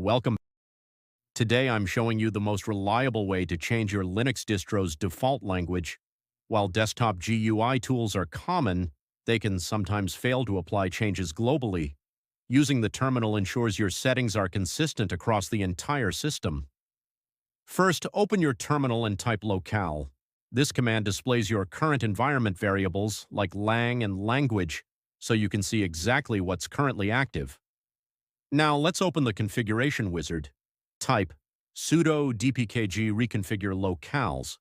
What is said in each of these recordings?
Welcome. Today I'm showing you the most reliable way to change your Linux distro's default language. While desktop GUI tools are common, they can sometimes fail to apply changes globally. Using the terminal ensures your settings are consistent across the entire system. First, open your terminal and type locale. This command displays your current environment variables like lang and language, so you can see exactly what's currently active. Now let's open the configuration wizard. Type sudo dpkg reconfigure locales.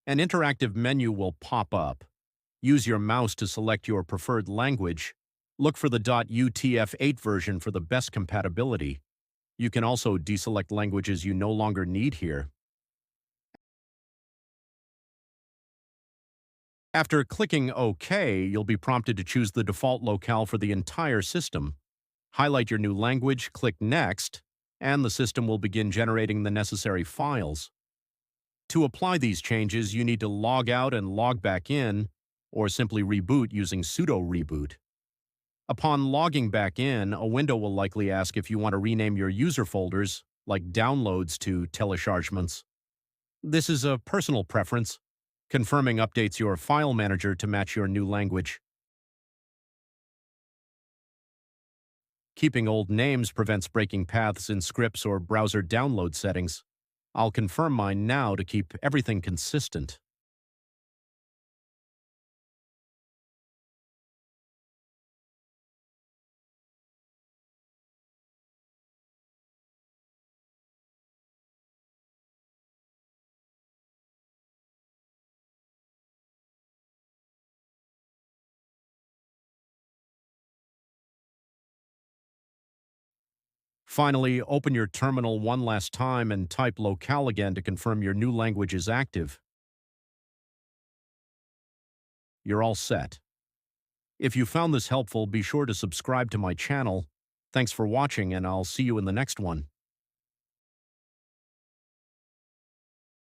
An interactive menu will pop up. Use your mouse to select your preferred language. Look for the .utf-8 version for the best compatibility. You can also deselect languages you no longer need here. After clicking OK, you'll be prompted to choose the default locale for the entire system. Highlight your new language, click Next, and the system will begin generating the necessary files. To apply these changes, you need to log out and log back in, or simply reboot using sudo reboot. Upon logging back in, a window will likely ask if you want to rename your user folders, like downloads, to telechargements. This is a personal preference. Confirming updates your file manager to match your new language. Keeping old names prevents breaking paths in scripts or browser download settings. I'll confirm mine now to keep everything consistent. Finally, open your terminal one last time and type locale again to confirm your new language is active. You're all set. If you found this helpful, be sure to subscribe to my channel. Thanks for watching, and I'll see you in the next one.